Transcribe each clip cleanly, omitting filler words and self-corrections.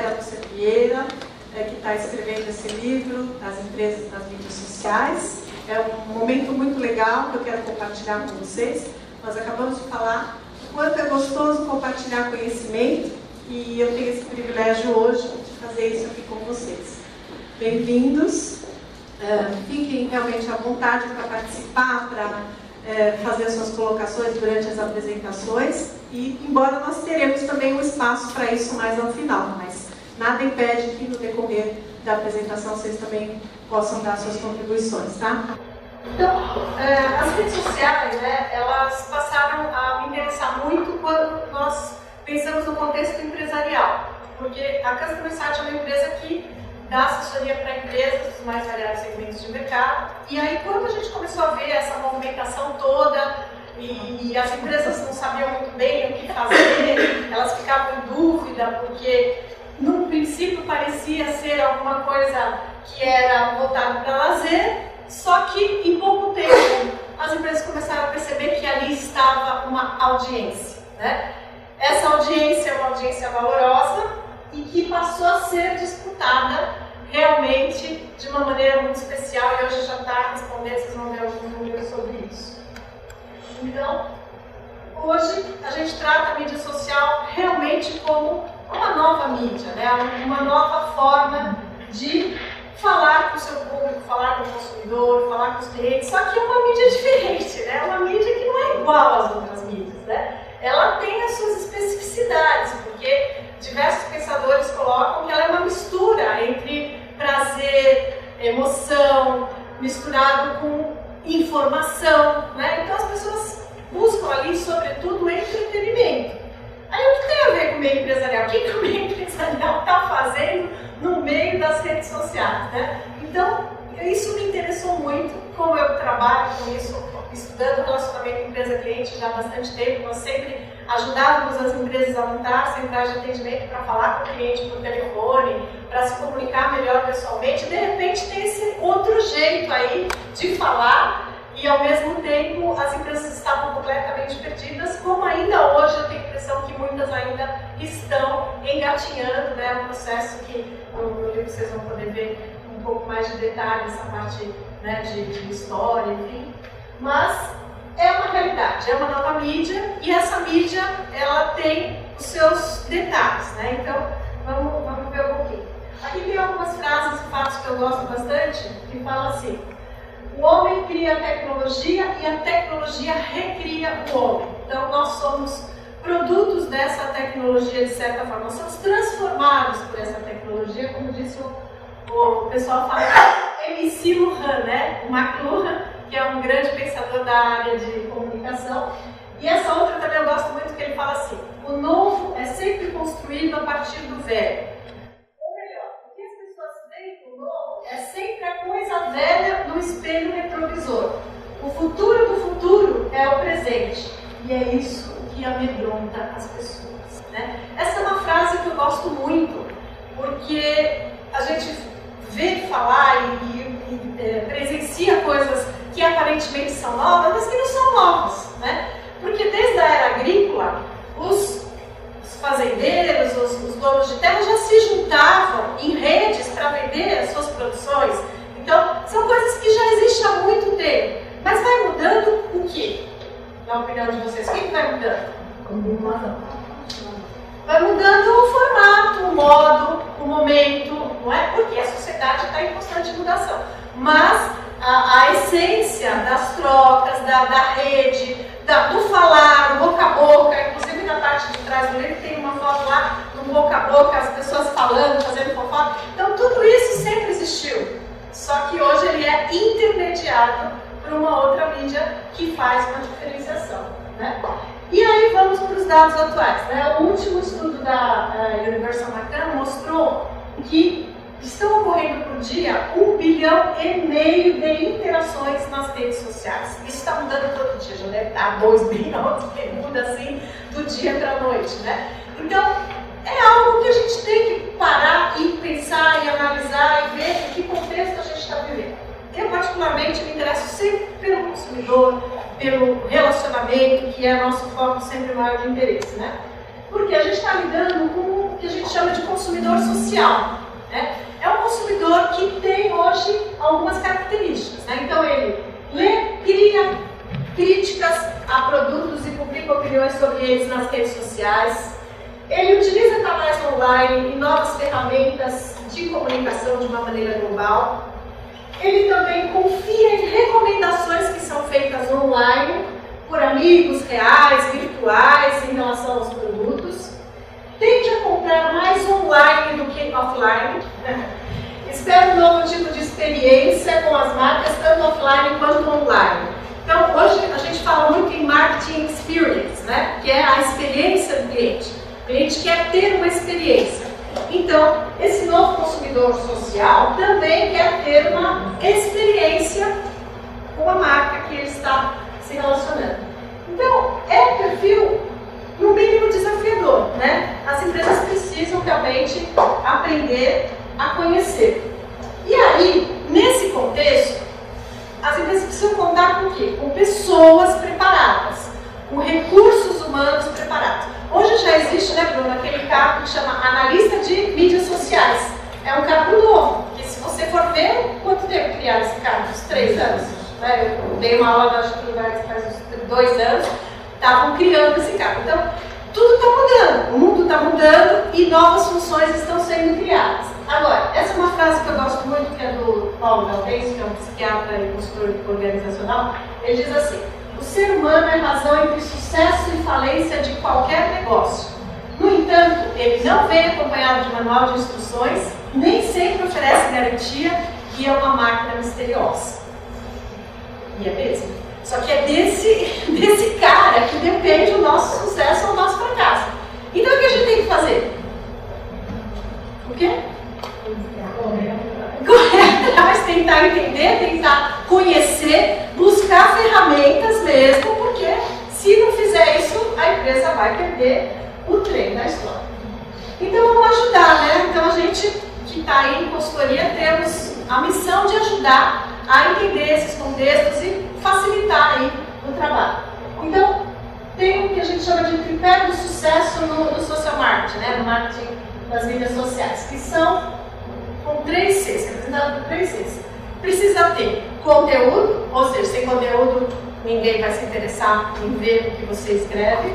Vera Vieira, que está escrevendo esse livro, As Empresas nas Mídias Sociais. É um momento muito legal que eu quero compartilhar com vocês. Nós acabamos de falar o quanto é gostoso compartilhar conhecimento e eu tenho esse privilégio hoje de fazer isso aqui com vocês. Bem-vindos, fiquem realmente à vontade para participar, para fazer suas colocações durante as apresentações e, embora nós teremos também um espaço para isso mais ao final, mas nada impede que no decorrer da apresentação vocês também possam dar suas contribuições, tá? Então, as redes sociais, né, elas passaram a me interessar muito quando nós pensamos no contexto empresarial, porque a Customer Insight é uma empresa que dá assessoria para empresas dos mais variados segmentos de mercado, e aí quando a gente começou a ver essa movimentação toda, e as empresas não sabiam muito bem o que fazer, elas ficavam em dúvida, porque no princípio parecia ser alguma coisa que era voltada para lazer, só que em pouco tempo as empresas começaram a perceber que ali estava uma audiência, né? Essa audiência é uma audiência valorosa e que passou a ser disputada realmente de uma maneira muito especial, e hoje já está respondendo, vocês vão ver alguns números sobre isso. Então, hoje a gente trata a mídia social realmente como uma nova mídia, né? Uma nova forma de falar com o seu público, falar com o consumidor, falar com os clientes, só que é uma mídia diferente, né? Uma mídia que não é igual às outras mídias, né? Ela tem as suas especificidades, porque diversos pensadores colocam que ela é uma mistura entre prazer, emoção, misturado com informação, né? Então as pessoas buscam ali, sobretudo, entretenimento. Aí o que tem a ver com o meio empresarial? O que o meio empresarial está fazendo no meio das redes sociais, né? Então, isso me interessou muito, como eu trabalho com isso, estudando relacionamento empresa-cliente já há bastante tempo. Nós sempre ajudávamos as empresas a montar centrais de atendimento para falar com o cliente por telefone, para se comunicar melhor pessoalmente. De repente tem esse outro jeito aí de falar e ao mesmo tempo as empresas estavam completamente perdidas, como ainda hoje eu tenho a impressão que muitas ainda estão engatinhando, né? Um processo que no livro vocês vão poder ver um pouco mais de detalhes, essa parte, né, de história, enfim. Mas é uma realidade, é uma nova mídia e essa mídia ela tem os seus detalhes, né? Então vamos ver um pouquinho. Aqui tem algumas frases e fatos que eu gosto bastante que falam assim: o homem cria a tecnologia e a tecnologia recria o homem. Então nós somos produtos dessa tecnologia de certa forma, nós somos transformados por essa tecnologia, como disse o pessoal fala, MC Luhmann, né? O McLuhan, que é um grande pensador da área de comunicação. E essa outra também eu gosto muito, que ele fala assim: o novo é sempre construído a partir do velho. Ou melhor, o que as pessoas veem do novo é sempre a coisa velha no espelho retrovisor. O futuro do futuro é o presente. E é isso que amedronta as pessoas, né? Essa é uma frase que eu gosto muito, porque a gente vê falar e presencia coisas que aparentemente são novas, mas que não são novas, né? Porque desde a era agrícola, os fazendeiros, os donos de terra já se juntavam em redes para vender as suas produções. Então, são coisas que já existem há muito tempo. Mas vai mudando o quê? Na opinião de vocês, o que vai mudando? Vai mudando o formato, o modo, o momento, não é? Porque a sociedade está em constante mudação. Mas a essência das trocas, da rede, do falar, do boca a boca, inclusive na parte de trás do livro tem uma foto lá, do boca a boca, as pessoas falando, fazendo fofoca. Então tudo isso sempre existiu. Só que hoje ele é intermediado por uma outra mídia que faz uma diferenciação, né? E aí vamos para os dados atuais, né? O último estudo da Universal Martin mostrou que estão ocorrendo por dia 1,5 bilhão de interações nas redes sociais. Isso está mudando todo dia, já deve estar 2 bilhões, que muda assim do dia para a noite, né? Então, é algo que a gente tem que parar e pensar e analisar e ver em que contexto a gente está vivendo. Eu, particularmente, me interesso sempre pelo consumidor, pelo relacionamento, que é nosso foco sempre maior de interesse, né? Porque a gente está lidando com o que a gente chama de consumidor social, né? É um consumidor que tem hoje algumas características, né? Então ele lê, cria críticas a produtos e publica opiniões sobre eles nas redes sociais. Ele utiliza canais online e novas ferramentas de comunicação de uma maneira global. Ele também confia em recomendações que são feitas online por amigos reais, virtuais, em relação aos produtos. Tende a comprar mais online do que offline. Espera um novo tipo de experiência com as marcas, tanto offline quanto online. Então, hoje a gente fala muito em marketing experience, né? Que é a experiência do cliente. O cliente quer ter uma experiência. Então, esse novo consumidor social também quer ter uma experiência com a marca que ele está se relacionando. Então, é um perfil, no mínimo, desafiador, né? As empresas precisam realmente aprender a conhecer. E aí, nesse contexto, as empresas precisam contar com o quê? Com pessoas preparadas, com recursos humanos preparados. Hoje já existe, né, Bruno, aquele cargo que chama analista de mídias sociais. É um cargo novo, que se você for ver, quanto tempo criaram esse cargo? Uns 3 anos. Né? Eu dei uma aula da Getúlio Vargas faz uns 2 anos, estavam criando esse cargo. Então, tudo está mudando, o mundo está mudando e novas funções estão sendo criadas. Agora, essa é uma frase que eu gosto muito, que é do Paulo Gaudenz, que é um psiquiatra e consultor organizacional. Ele diz assim: o ser humano é razão entre sucesso e falência de qualquer negócio. No entanto, ele não vem acompanhado de manual de instruções, nem sempre oferece garantia que é uma máquina misteriosa. E é mesmo. Só que é desse cara que depende o nosso sucesso ou o nosso fracasso. Então o que a gente tem que fazer? O quê? Correr atrás, tentar entender, tentar conhecer, buscar ferramentas mesmo, porque se não fizer isso, a empresa vai perder o trem da história. Então vamos ajudar, né? Então a gente que está aí em consultoria temos a missão de ajudar a entender esses contextos e facilitar aí o trabalho. Então tem o que a gente chama de tripé do sucesso no social marketing, né? No marketing das mídias sociais, que são com 3 Cs, representado por 3 Cs. Precisa ter conteúdo, ou seja, sem conteúdo ninguém vai se interessar em ver o que você escreve.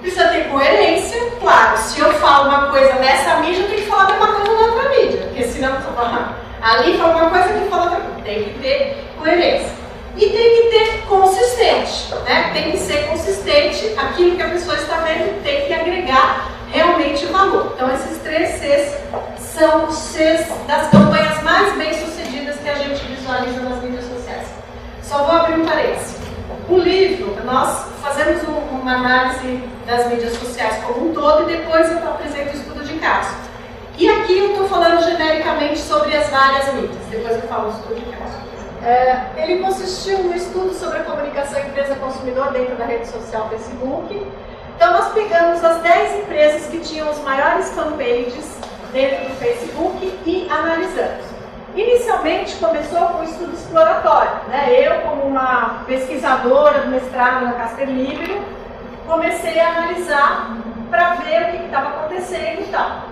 Precisa ter coerência, claro, se eu falo uma coisa nessa mídia, eu tenho que falar a mesma coisa na outra mídia, porque senão eu estou falando ali, falo uma coisa, aqui falo outra coisa. Tem que ter coerência. E tem que ter consistente, né? Tem que ser consistente, aquilo que a pessoa está vendo tem que agregar realmente valor. Então esses 3 Cs são os Cs das campanhas mais bem sucedidas que a gente visualiza nas mídias sociais. Só vou abrir um parênteses. O livro, nós fazemos uma análise das mídias sociais como um todo e depois eu apresento o estudo de caso. E aqui eu estou falando genericamente sobre as várias mídias, depois eu falo o estudo de caso. Ele consistiu no estudo sobre a comunicação empresa-consumidor dentro da rede social Facebook. Então nós pegamos as 10 empresas que tinham os maiores fanpages dentro do Facebook e analisamos. Inicialmente começou com um estudo exploratório, né? Eu, como uma pesquisadora do mestrado na Casper Libero, comecei a analisar para ver o que estava acontecendo e tal.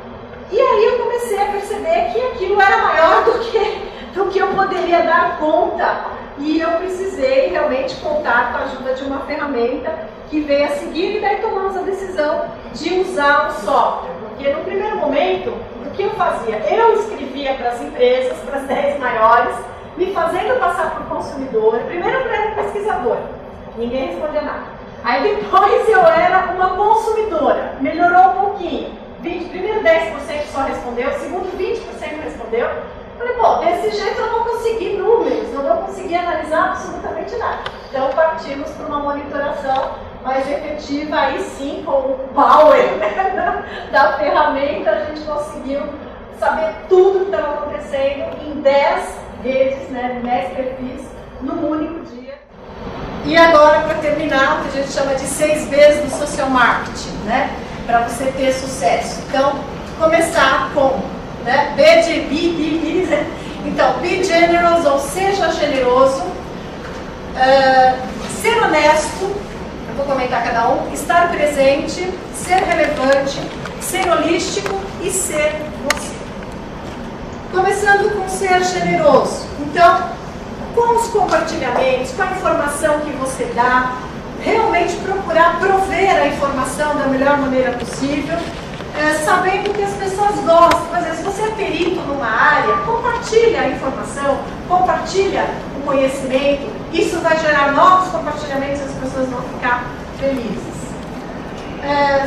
E aí eu comecei a perceber que aquilo era maior do que eu poderia dar conta. E eu precisei realmente contar com a ajuda de uma ferramenta que veio a seguir, e daí tomamos a decisão de usar o software. Porque no primeiro momento, o que eu fazia? Eu escrevia para as empresas, para as 10 maiores, me fazendo passar por consumidora. Primeiro eu era pesquisadora, ninguém respondia nada. Aí depois eu era uma consumidora, melhorou um pouquinho. Primeiro 10% só respondeu, segundo 20% respondeu. Falei, bom, desse jeito eu não consegui números, eu não consegui analisar absolutamente nada. Então partimos para uma monitoração mais efetiva, aí sim, com o power, né, da ferramenta, a gente conseguiu saber tudo o que estava acontecendo em 10 redes, né, 10 perfis, num único dia. E agora, para terminar, o que a gente chama de 6 Bs do social marketing, né, para você ter sucesso. Então, começar com, né, B de B, né? Então, be generous, ou seja generoso, ser honesto, eu vou comentar cada um, estar presente, ser relevante, ser holístico e ser você. Começando com ser generoso. Então, com os compartilhamentos, com a informação que você dá, realmente procurar prover a informação da melhor maneira possível, sabendo que as pessoas gostam. Por exemplo, se você é perito numa área, compartilha a informação, compartilha o conhecimento, isso vai gerar novos compartilhamentos e as pessoas vão ficar felizes.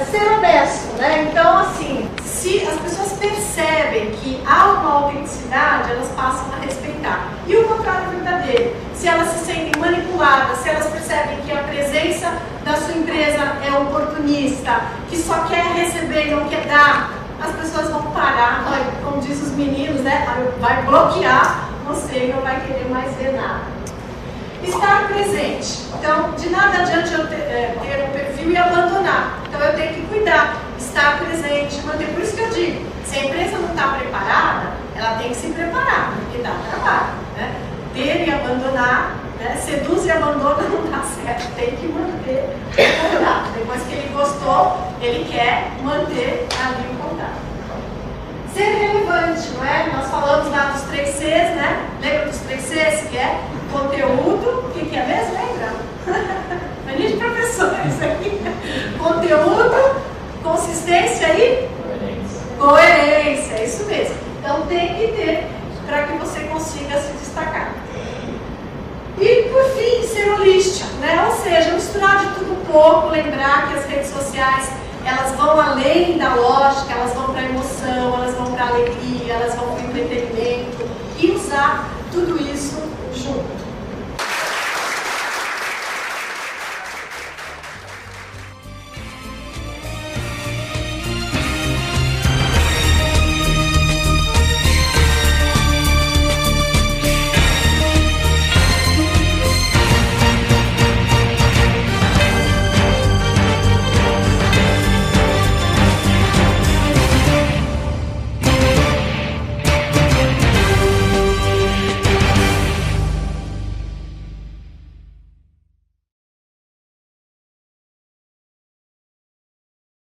Ser honesto, né? Então, assim, se as pessoas percebem que há uma autenticidade, elas passam a respeitar. E o contrário é verdadeiro. Se elas se sentem manipuladas, se elas percebem que a presença da sua empresa é oportunista, que só quer receber e não quer dar, as pessoas vão parar, como diz os meninos, né? Vai bloquear você e não vai querer mais ver nada. Estar presente. Então, de nada adianta eu ter um perfil e abandonar. Então, eu tenho que cuidar, estar presente, manter. Por isso que eu digo, se a empresa não está preparada, ela tem que se preparar, porque dá trabalho, né? Ter e abandonar, né? Seduz e abandona não dá certo, tem que manter o contato. Depois que ele gostou, ele quer manter ali o contato. Ser relevante, não é? Nós falamos lá dos 3 Cs, né? Lembra dos 3 Cs, que é conteúdo, o que é mesmo? Lembra? Mania de professor, isso aqui. Conteúdo, consistência e coerência, é isso mesmo. Então tem que ter para que você consiga se destacar. E por fim, ser holístico, né? Ou seja, misturar de tudo um pouco, lembrar que as redes sociais elas vão além da lógica, elas vão para a emoção, elas vão para a alegria, elas vão para o entretenimento e usar